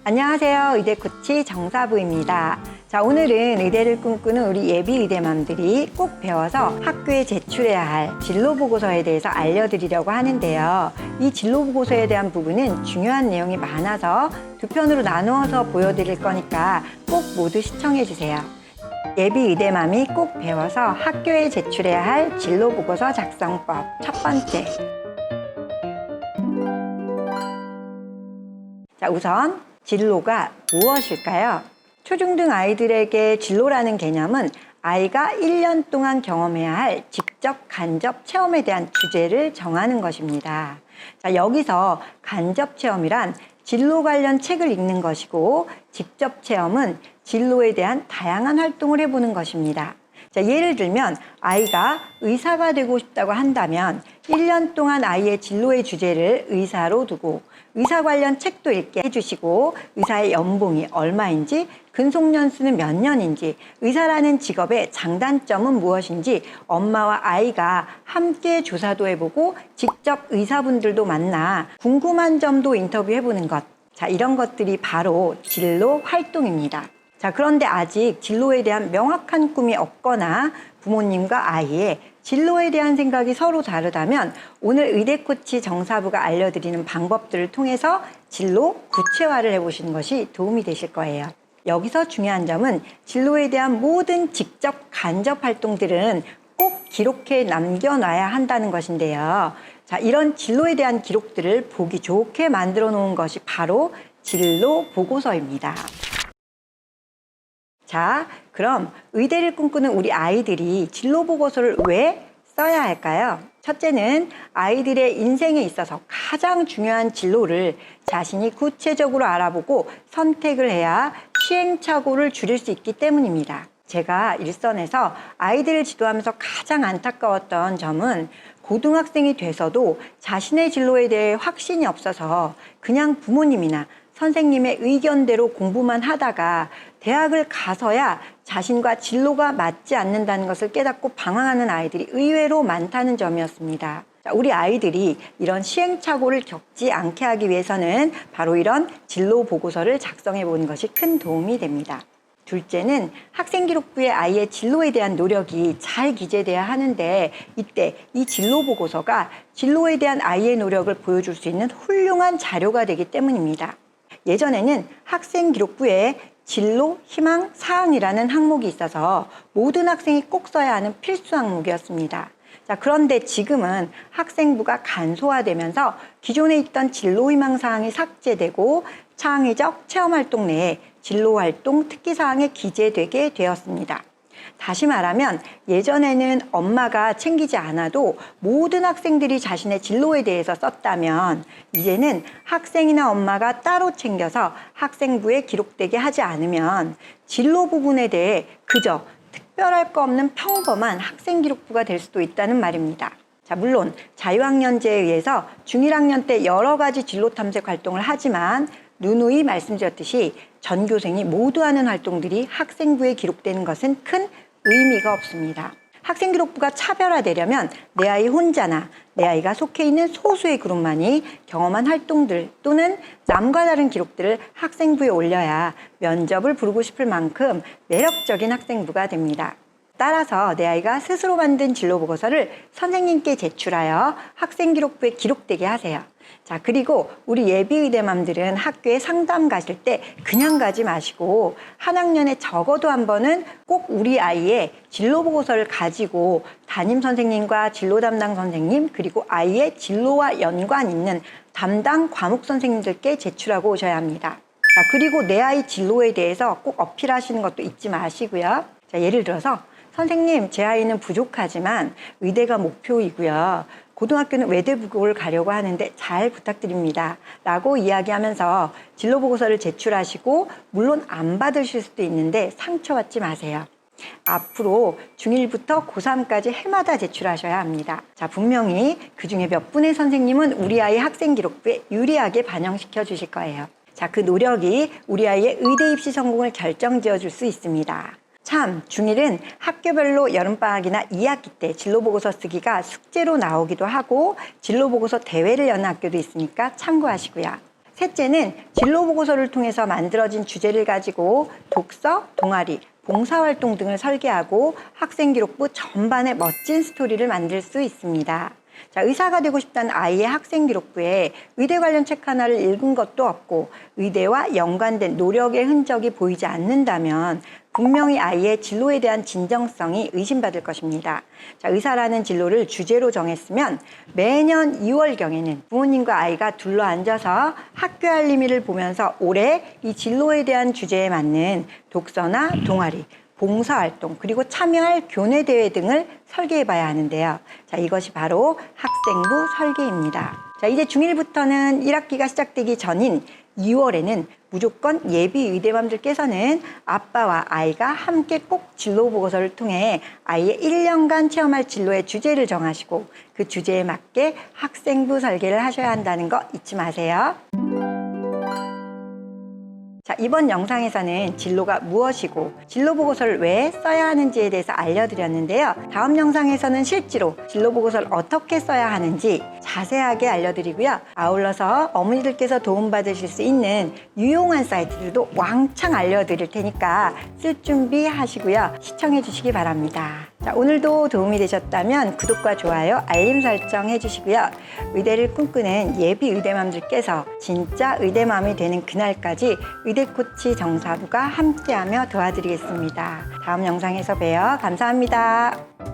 안녕하세요. 의대 코치 정사부입니다. 자, 오늘은 의대를 꿈꾸는 우리 예비 의대맘들이 꼭 배워서 학교에 제출해야 할 진로 보고서에 대해서 알려드리려고 하는데요. 이 진로 보고서에 대한 부분은 중요한 내용이 많아서 두 편으로 나누어서 보여드릴 거니까 꼭 모두 시청해 주세요. 예비 의대맘이 꼭 배워서 학교에 제출해야 할 진로 보고서 작성법 첫 번째. 자, 우선 진로가 무엇일까요? 초중등 아이들에게 진로라는 개념은 아이가 1년 동안 경험해야 할 직접 간접 체험에 대한 주제를 정하는 것입니다. 자, 여기서 간접 체험이란 진로 관련 책을 읽는 것이고 직접 체험은 진로에 대한 다양한 활동을 해보는 것입니다. 자, 예를 들면 아이가 의사가 되고 싶다고 한다면 1년 동안 아이의 진로의 주제를 의사로 두고 의사 관련 책도 읽게 해주시고 의사의 연봉이 얼마인지 근속연수는 몇 년인지 의사라는 직업의 장단점은 무엇인지 엄마와 아이가 함께 조사도 해보고 직접 의사분들도 만나 궁금한 점도 인터뷰해보는 것. 자, 이런 것들이 바로 진로 활동입니다. 자, 그런데 아직 진로에 대한 명확한 꿈이 없거나 부모님과 아이의 진로에 대한 생각이 서로 다르다면 오늘 의대 코치 정사부가 알려드리는 방법들을 통해서 진로 구체화를 해보시는 것이 도움이 되실 거예요. 여기서 중요한 점은 진로에 대한 모든 직접 간접 활동들은 꼭 기록해 남겨놔야 한다는 것인데요. 자, 이런 진로에 대한 기록들을 보기 좋게 만들어 놓은 것이 바로 진로 보고서입니다. 자, 그럼 의대를 꿈꾸는 우리 아이들이 진로 보고서를 왜 써야 할까요? 첫째는 아이들의 인생에 있어서 가장 중요한 진로를 자신이 구체적으로 알아보고 선택을 해야 시행착오를 줄일 수 있기 때문입니다. 제가 일선에서 아이들을 지도하면서 가장 안타까웠던 점은 고등학생이 돼서도 자신의 진로에 대해 확신이 없어서 그냥 부모님이나 선생님의 의견대로 공부만 하다가 대학을 가서야 자신과 진로가 맞지 않는다는 것을 깨닫고 방황하는 아이들이 의외로 많다는 점이었습니다. 우리 아이들이 이런 시행착오를 겪지 않게 하기 위해서는 바로 이런 진로 보고서를 작성해 보는 것이 큰 도움이 됩니다. 둘째는 학생기록부에 아이의 진로에 대한 노력이 잘 기재돼야 하는데 이때 이 진로 보고서가 진로에 대한 아이의 노력을 보여줄 수 있는 훌륭한 자료가 되기 때문입니다. 예전에는 학생기록부에 진로, 희망, 사항이라는 항목이 있어서 모든 학생이 꼭 써야 하는 필수 항목이었습니다. 자, 그런데 지금은 학생부가 간소화되면서 기존에 있던 진로, 희망 사항이 삭제되고 창의적 체험활동 내에 진로활동 특기사항에 기재되게 되었습니다. 다시 말하면 예전에는 엄마가 챙기지 않아도 모든 학생들이 자신의 진로에 대해서 썼다면 이제는 학생이나 엄마가 따로 챙겨서 학생부에 기록되게 하지 않으면 진로 부분에 대해 그저 특별할 거 없는 평범한 학생기록부가 될 수도 있다는 말입니다. 자, 물론 자유학년제에 의해서 중1학년 때 여러 가지 진로 탐색 활동을 하지만 누누이 말씀드렸듯이 전교생이 모두 하는 활동들이 학생부에 기록되는 것은 큰 의미가 없습니다. 학생기록부가 차별화되려면 내 아이 혼자나 내 아이가 속해 있는 소수의 그룹만이 경험한 활동들 또는 남과 다른 기록들을 학생부에 올려야 면접을 부르고 싶을 만큼 매력적인 학생부가 됩니다. 따라서 내 아이가 스스로 만든 진로 보고서를 선생님께 제출하여 학생기록부에 기록되게 하세요. 자, 그리고 우리 예비의대맘들은 학교에 상담 가실 때 그냥 가지 마시고 한 학년에 적어도 한 번은 꼭 우리 아이의 진로 보고서를 가지고 담임 선생님과 진로 담당 선생님 그리고 아이의 진로와 연관 있는 담당 과목 선생님들께 제출하고 오셔야 합니다. 자, 그리고 내 아이 진로에 대해서 꼭 어필하시는 것도 잊지 마시고요. 자, 예를 들어서 선생님, 제 아이는 부족하지만 의대가 목표이고요. 고등학교는 외대부고를 가려고 하는데 잘 부탁드립니다. 라고 이야기하면서 진로 보고서를 제출하시고 물론 안 받으실 수도 있는데 상처받지 마세요. 앞으로 중1부터 고3까지 해마다 제출하셔야 합니다. 자, 분명히 그중에 몇 분의 선생님은 우리 아이 학생기록부에 유리하게 반영시켜 주실 거예요. 자, 그 노력이 우리 아이의 의대 입시 성공을 결정지어 줄 수 있습니다. 참, 중1은 학교별로 여름방학이나 2학기 때 진로보고서 쓰기가 숙제로 나오기도 하고 진로보고서 대회를 여는 학교도 있으니까 참고하시고요. 셋째는 진로 보고서를 통해서 만들어진 주제를 가지고 독서, 동아리, 봉사활동 등을 설계하고 학생기록부 전반에 멋진 스토리를 만들 수 있습니다. 자, 의사가 되고 싶다는 아이의 학생기록부에 의대 관련 책 하나를 읽은 것도 없고 의대와 연관된 노력의 흔적이 보이지 않는다면 분명히 아이의 진로에 대한 진정성이 의심받을 것입니다. 자, 의사라는 진로를 주제로 정했으면 매년 2월경에는 부모님과 아이가 둘러앉아서 학교 알림이를 보면서 올해 이 진로에 대한 주제에 맞는 독서나 동아리, 봉사활동, 그리고 참여할 교내대회 등을 설계해 봐야 하는데요. 자, 이것이 바로 학생부 설계입니다. 자, 이제 중1부터는 1학기가 시작되기 전인 2월에는 무조건 예비 의대맘들께서는 아빠와 아이가 함께 꼭 진로 보고서를 통해 아이의 1년간 체험할 진로의 주제를 정하시고 그 주제에 맞게 학생부 설계를 하셔야 한다는 거 잊지 마세요. 자, 이번 영상에서는 진로가 무엇이고 진로 보고서를 왜 써야 하는지에 대해서 알려드렸는데요. 다음 영상에서는 실제로 진로 보고서를 어떻게 써야 하는지 자세하게 알려드리고요. 아울러서 어머니들께서 도움받으실 수 있는 유용한 사이트들도 왕창 알려드릴 테니까 쓸 준비 하시고요. 시청해 주시기 바랍니다. 자, 오늘도 도움이 되셨다면 구독과 좋아요, 알림 설정 해주시고요. 의대를 꿈꾸는 예비 의대맘들께서 진짜 의대맘이 되는 그날까지 의대코치 정사부가 함께하며 도와드리겠습니다. 다음 영상에서 봬요. 감사합니다.